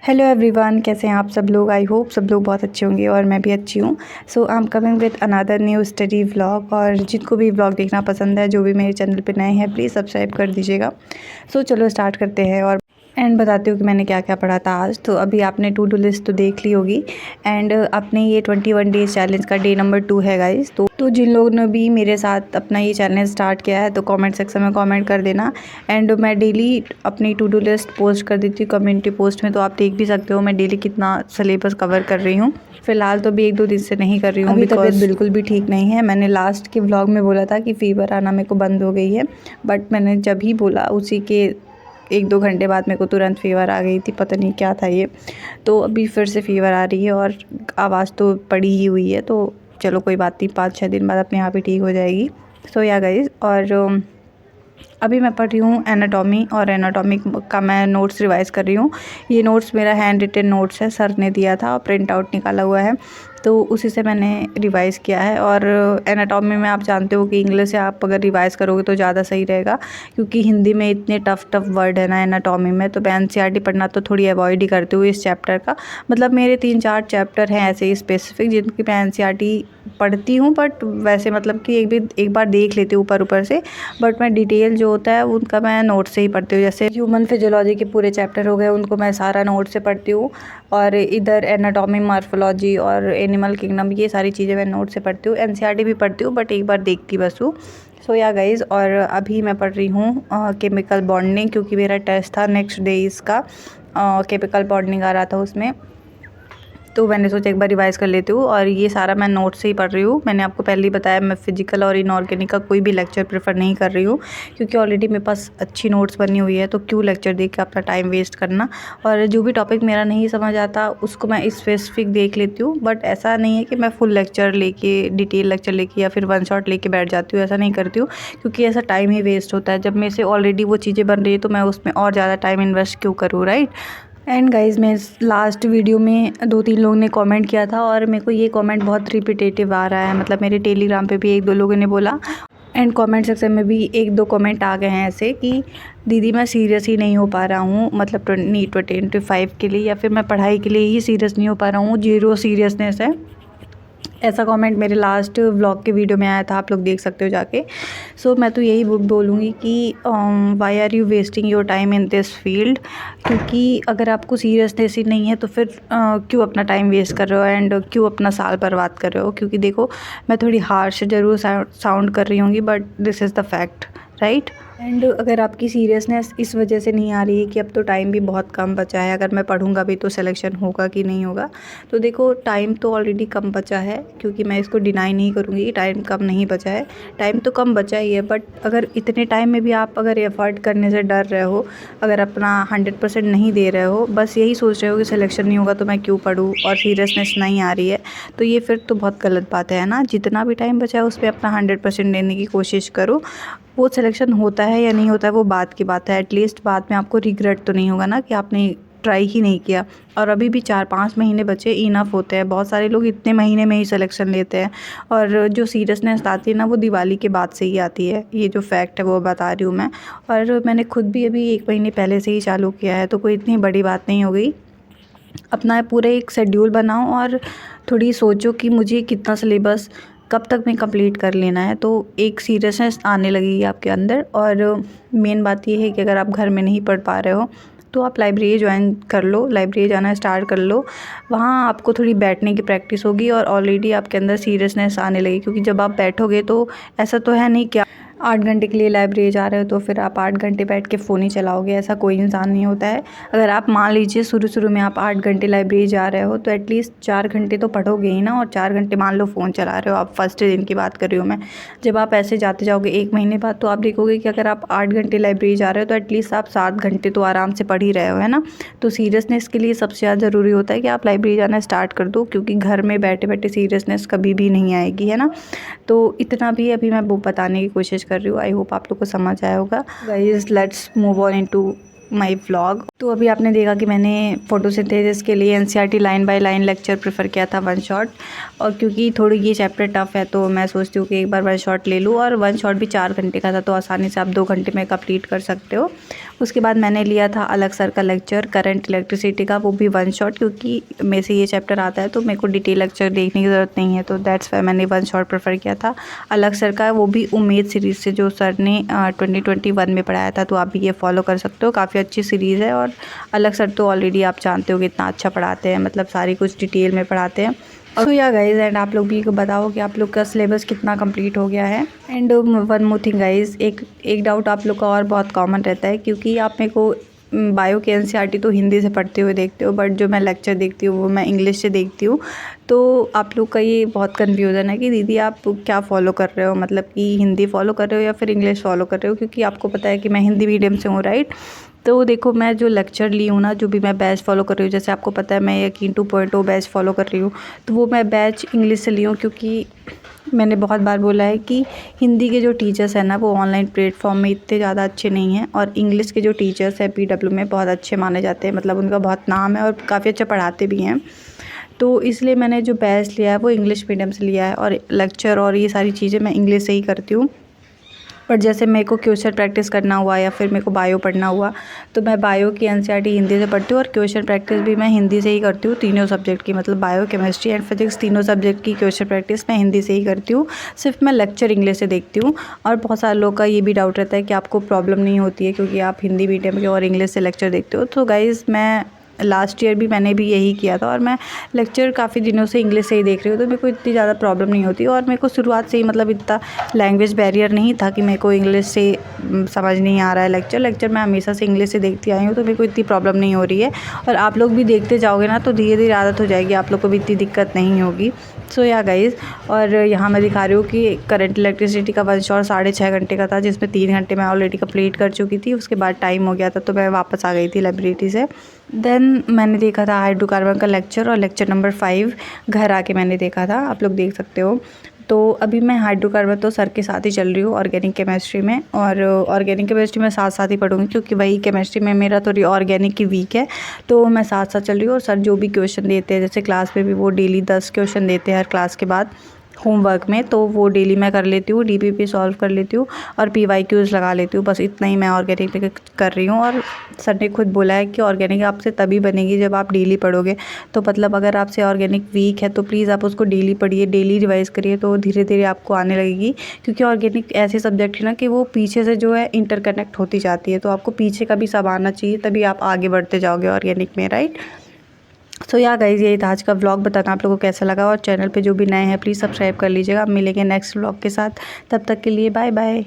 Hello everyone, कैसे हैं आप सब लोग। आई होप सब लोग बहुत अच्छे होंगे और मैं भी अच्छी हूँ। So I am coming with another new study vlog. और जिनको भी व्लॉग देखना पसंद है, जो भी मेरे चैनल पे नए हैं, प्लीज़ सब्सक्राइब कर दीजिएगा। सो चलो स्टार्ट करते हैं और एंड बताती हूँ कि मैंने क्या क्या पढ़ा था आज। तो अभी आपने टू डू लिस्ट तो देख ली होगी एंड अपने ये 21 डेज चैलेंज का डे नंबर 2 है गाइस। तो जिन लोगों ने भी मेरे साथ अपना ये चैलेंज स्टार्ट किया है तो कमेंट सेक्शन में कमेंट कर देना। एंड मैं डेली अपनी टू डू लिस्ट पोस्ट कर देती हूँ कम्युनिटी पोस्ट में, तो आप देख भी सकते हो मैं डेली कितना सिलेबस कवर कर रही हूँ। फ़िलहाल तो भी 1-2 दिन से नहीं कर रही हूँ, अभी तबीयत बिल्कुल भी ठीक नहीं है। मैंने लास्ट के व्लॉग में बोला था कि फ़ीवर आना मेरे को बंद हो गई है, बट मैंने जब ही बोला उसी के 1-2 घंटे बाद मेरे को तुरंत फ़ीवर आ गई थी। पता नहीं क्या था ये। तो अभी फिर से फ़ीवर आ रही है और आवाज़ तो पड़ी ही हुई है। तो चलो कोई बात नहीं, 5-6 दिन बाद अपने आप ही ठीक हो जाएगी। सो या गाइस, और अभी मैं पढ़ रही हूँ एनाटॉमी, और एनाटॉमी का मैं नोट्स रिवाइज़ कर रही हूँ। ये नोट्स मेरा हैंड रिटन नोट्स है, सर ने दिया था और प्रिंट आउट निकाला हुआ है, तो उसी से मैंने रिवाइज़ किया है। और एनाटॉमी में आप जानते हो कि इंग्लिश से आप अगर रिवाइज़ करोगे तो ज़्यादा सही रहेगा, क्योंकि हिंदी में इतने टफ वर्ड है ना एनाटॉमी में। तो मैं एनसीईआरटी पढ़ना तो थोड़ी अवॉइड ही करती हूँ इस चैप्टर का। मतलब मेरे 3-4 चैप्टर हैं ऐसे ही स्पेसिफिक जिनकी मैं एनसीईआरटी पढ़ती हूँ, बट वैसे मतलब कि एक बार देख लेती हूँ ऊपर से, बट मैं डिटेल जो होता है उनका मैं नोट से ही पढ़ती हूँ। जैसे ह्यूमन फिजियोलॉजी के पूरे चैप्टर हो गए, उनको मैं सारा नोट से पढ़ती हूँ। और इधर एनाटॉमी, मॉर्फोलॉजी और एनिमल किंगडम, ये सारी चीज़ें मैं नोट से पढ़ती हूँ। एनसीईआरटी भी पढ़ती हूँ बट एक बार देखती बस हूँ। सो या गाइज़, और अभी मैं पढ़ रही हूँ केमिकल बॉन्डिंग, क्योंकि मेरा टेस्ट था नेक्स्ट डे इसका। केमिकल बॉन्डिंग आ रहा था उसमें, तो मैंने सोचा एक बार रिवाइज़ कर लेती हूँ। और ये सारा मैं नोट से ही पढ़ रही हूँ। मैंने आपको पहले ही बताया मैं फिजिकल और इनऑर्गेनिक का कोई भी लेक्चर प्रेफर नहीं कर रही हूँ, क्योंकि ऑलरेडी मेरे पास अच्छी नोट्स बनी हुई है, तो क्यों लेक्चर देख के अपना टाइम वेस्ट करना। और जो भी टॉपिक मेरा नहीं समझ आता उसको मैं स्पेसिफिक देख लेती हूँ, बट ऐसा नहीं है कि मैं फुल लेक्चर लेके, डिटेल लेक्चर लेके या फिर वन शॉट लेके बैठ जाती हूँ। ऐसा नहीं करती हूँ, क्योंकि ऐसा टाइम ही वेस्ट होता है। जब मेरे से ऑलरेडी वो चीज़ें बन रही है तो मैं उसमें और ज़्यादा टाइम इन्वेस्ट क्यों करूँ, राइट। एंड गाइज़, मैं लास्ट वीडियो में 2-3 लोगों ने कमेंट किया था और मेरे को ये कमेंट बहुत रिपीटेटिव आ रहा है। मतलब मेरे टेलीग्राम पे भी 1-2 लोगों ने बोला, एंड कमेंट सेक्शन में भी 1-2 कमेंट आ गए हैं ऐसे कि दीदी मैं सीरियस ही नहीं हो पा रहा हूँ, मतलब 2025 के लिए, या फिर मैं पढ़ाई के लिए ही सीरियस नहीं हो पा रहा हूँ, ज़ीरो सीरियसनेस है। ऐसा कमेंट मेरे लास्ट व्लॉग के वीडियो में आया था, आप लोग देख सकते हो जाके। सो मैं तो यही बोलूँगी कि why are you wasting your time in this field, क्योंकि अगर आपको सीरियसनेस ही नहीं है तो फिर क्यों अपना टाइम वेस्ट कर रहे हो एंड क्यों अपना साल बर्बाद कर रहे हो। क्योंकि देखो, मैं थोड़ी हार्श ज़रूर साउंड कर रही होंगी, but this is the fact, right. And अगर आपकी सीरियसनेस इस वजह से नहीं आ रही है कि अब तो टाइम भी बहुत कम बचा है, अगर मैं पढ़ूंगा भी तो सिलेक्शन होगा कि नहीं होगा, तो देखो टाइम तो ऑलरेडी कम बचा है, क्योंकि मैं इसको डिनाई नहीं करूँगी कि टाइम कम नहीं बचा है। टाइम तो कम बचा ही है, बट अगर इतने टाइम में भी आप अगर एफर्ट करने से डर रहे हो, अगर अपना 100% नहीं दे रहे हो, बस यही सोच रहे हो कि सिलेक्शन नहीं होगा तो मैं क्यों पढ़ूँ, और सीरियसनेस नहीं आ रही है, तो ये फिर तो बहुत गलत बात है ना। जितना भी टाइम बचा है उस पर अपना 100% देने की कोशिश करो। वो सिलेक्शन होता है या नहीं होता है वो बात की बात है, एटलीस्ट बाद में आपको रिग्रेट तो नहीं होगा ना कि आपने ट्राई ही नहीं किया। और अभी भी 4-5 महीने बचे इनफ होते हैं। बहुत सारे लोग इतने महीने में ही सिलेक्शन लेते हैं, और जो सीरियसनेस आती है ना वो दिवाली के बाद से ही आती है। ये जो फैक्ट है वो बता रही हूँ मैं, और मैंने खुद भी अभी 1 महीने पहले से ही चालू किया है, तो कोई इतनी बड़ी बात नहीं हो गई। अपना पूरा एक शेड्यूल बनाओ और थोड़ी सोचो कि मुझे कितना सिलेबस कब तक में कंप्लीट कर लेना है, तो एक सीरियसनेस आने लगेगी आपके अंदर। और मेन बात ये है कि अगर आप घर में नहीं पढ़ पा रहे हो तो आप लाइब्रेरी ज्वाइन कर लो, लाइब्रेरी जाना स्टार्ट कर लो। वहाँ आपको थोड़ी बैठने की प्रैक्टिस होगी और ऑलरेडी आपके अंदर सीरियसनेस आने लगेगी, क्योंकि जब आप बैठोगे तो ऐसा तो है नहीं कि 8 घंटे के लिए लाइब्रेरी जा रहे हो तो फिर आप 8 घंटे बैठ के फ़ोन ही चलाओगे। ऐसा कोई इंसान नहीं होता है। अगर आप मान लीजिए शुरू में आप 8 घंटे लाइब्रेरी जा रहे हो तो एटलीस्ट 4 घंटे तो पढ़ोगे ही ना, और 4 घंटे मान लो फ़ोन चला रहे हो। आप फर्स्ट दिन की बात कर रही हूँ मैं। जब आप ऐसे जाते जाओगे 1 महीने बाद, तो आप देखोगे कि अगर आप 8 घंटे लाइब्रेरी जा रहे हो तो एटलीस्ट आप 7 घंटे तो आराम से पढ़ ही रहे हो, है ना। तो सीरियसनेस के लिए सबसे ज़्यादा ज़रूरी होता है कि आप लाइब्रेरी जाना स्टार्ट कर दो, क्योंकि घर में बैठे बैठे सीरियसनेस कभी भी नहीं आएगी, है ना। तो इतना भी अभी मैं वो बताने की कोशिश कर रही हूँ। आई होप आप लोग को समझ आया होगा। Guys, let's move on into my vlog. तो अभी आपने देखा कि मैंने फोटोसिंथेसिस के लिए NCERT line by line lecture prefer किया था वन शॉट, और क्योंकि थोड़ी ये चैप्टर टफ है तो मैं सोचती हूँ कि एक बार वन शॉट ले लूँ, और वन शॉट भी 4 घंटे का था तो आसानी से आप 2 घंटे में कंप्लीट कर सकते हो। उसके बाद मैंने लिया था अलग सर का लेक्चर करंट इलेक्ट्रिसिटी का, वो भी वन शॉट, क्योंकि मेरे से ये चैप्टर आता है तो मेरे को डिटेल लेक्चर देखने की ज़रूरत नहीं है, तो दैट्स वाई मैंने वन शॉट प्रेफर किया था अलग सर का, वो भी उम्मीद सीरीज़ से जो सर ने 2021 में पढ़ाया था। तो आप भी ये फॉलो कर सकते हो, काफ़ी अच्छी सीरीज़ है। और अलग सर तो ऑलरेडी आप जानते हो कि इतना अच्छा पढ़ाते हैं, मतलब सारी कुछ डिटेल में पढ़ाते हैं। और या गाइज़, एंड आप लोग भी बताओ कि आप लोग का सिलेबस कितना कंप्लीट हो गया है। And one more thing guys, एक डाउट आप लोग का और बहुत कॉमन रहता है, क्योंकि आप मेरे को बायो के एनसीईआरटी तो हिंदी से पढ़ते हुए देखते हो, बट जो मैं लेक्चर देखती हूँ वो मैं इंग्लिश से देखती हूँ। तो आप लोग का ये बहुत कन्फ्यूज़न है कि दीदी आप क्या फ़ॉलो कर रहे हो, मतलब कि हिंदी फ़ॉलो कर रहे हो या फिर इंग्लिश फ़ॉलो कर रहे हो, क्योंकि आपको पता है कि मैं हिंदी मीडियम से हूँ, राइट। तो देखो, मैं जो लेक्चर ली हूँ ना, जो भी मैं बैच फ़ॉलो कर रही हूँ, जैसे आपको पता है मैं यकीन 2.0 बैच फ़ॉलो कर रही हूँ, तो वो मैं बैच इंग्लिश से ली हूँ, क्योंकि मैंने बहुत बार बोला है कि हिंदी के जो टीचर्स हैं ना, वो ऑनलाइन प्लेटफॉर्म में इतने ज़्यादा अच्छे नहीं हैं, और इंग्लिश के जो टीचर्स हैं पीडब्ल्यू में बहुत अच्छे माने जाते हैं, मतलब उनका बहुत नाम है और काफ़ी अच्छा पढ़ाते भी हैं। तो इसलिए मैंने जो बैच लिया है वो इंग्लिश मीडियम से लिया है, और लेक्चर और ये सारी चीज़ें मैं इंग्लिश से ही करती हूँ। पर जैसे मेरे को क्वेश्चन प्रैक्टिस करना हुआ या फिर मेरे को बायो पढ़ना हुआ, तो मैं बायो की एनसीईआरटी हिंदी से पढ़ती हूँ, और क्वेश्चन प्रैक्टिस भी मैं हिंदी से ही करती हूँ, तीनों सब्जेक्ट की, मतलब बायो, केमिस्ट्री एंड फिजिक्स, तीनों सब्जेक्ट की क्वेश्चन प्रैक्टिस मैं हिंदी से ही करती हूँ। सिर्फ मैं लेक्चर इंग्लिश से देखती हूँ। और बहुत सारे लोग का ये भी डाउट रहता है कि आपको प्रॉब्लम नहीं होती है क्योंकि आप हिंदी मीडियम के और इंग्लिश से लेक्चर देखते हो। तो गाइज़, मैं लास्ट ईयर भी मैंने भी यही किया था, और मैं लेक्चर काफ़ी दिनों से इंग्लिश से ही देख रही हूँ, तो मेरे को इतनी ज़्यादा प्रॉब्लम नहीं होती। और मेरे को शुरुआत से ही मतलब इतना लैंग्वेज बैरियर नहीं था कि मेरे को इंग्लिश से समझ नहीं आ रहा है लेक्चर मैं हमेशा से इंग्लिश से देखती आई हूँ, तो मेरे को इतनी प्रॉब्लम नहीं हो रही है। और आप लोग भी देखते जाओगे ना तो धीरे धीरे आदत हो जाएगी, आप लोग को भी इतनी दिक्कत नहीं होगी। सो या गाइज़, और यहाँ मैं दिखा रही हूँ कि करंट इलेक्ट्रिसिटी का वन शॉट 6.5 घंटे का था, जिसमें 3 घंटे मैं ऑलरेडी कंप्लीट कर चुकी थी। उसके बाद टाइम हो गया था तो मैं वापस आ गई थी लाइब्रेरी से। देन मैंने देखा था हाइड्रोकार्बन का लेक्चर, और लेक्चर नंबर 5 घर आके मैंने देखा था, आप लोग देख सकते हो। तो अभी मैं हाइड्रोकार्बन तो सर के साथ ही चल रही हूँ ऑर्गेनिक केमिस्ट्री में, और ऑर्गेनिक केमिस्ट्री में साथ साथ ही पढ़ूँगी, क्योंकि वही केमिस्ट्री में मेरा थोड़ी ऑर्गेनिक की वीक है, तो मैं साथ साथ चल रही हूँ। और सर जो भी क्वेश्चन देते हैं, जैसे क्लास में भी वो डेली 10 क्वेश्चन देते हैं हर क्लास के बाद होमवर्क में, तो वो डेली मैं कर लेती हूँ, डीपीपी सॉल्व कर लेती हूँ और पीवाईक्यूज़ लगा लेती हूँ। बस इतना ही मैं ऑर्गेनिक पे कर रही हूँ। और सर ने खुद बोला है कि ऑर्गेनिक आपसे तभी बनेगी जब आप डेली पढ़ोगे। तो मतलब अगर आपसे ऑर्गेनिक वीक है तो प्लीज़ आप उसको डेली पढ़िए, डेली रिवाइज़ करिए, तो धीरे धीरे आपको आने लगेगी। क्योंकि ऑर्गेनिक ऐसे सब्जेक्ट है ना कि वो पीछे से जो है इंटरकनेक्ट होती जाती है, तो आपको पीछे का भी सब आना चाहिए, तभी आप आगे बढ़ते जाओगे ऑर्गेनिक में, राइट। सो या गाइज़, यही था आज का व्लॉग। बताना आप लोगों को कैसा लगा, और चैनल पे जो भी नए हैं प्लीज़ सब्सक्राइब कर लीजिएगा। अब मिलेंगे नेक्स्ट व्लॉग के साथ, तब तक के लिए बाय बाय।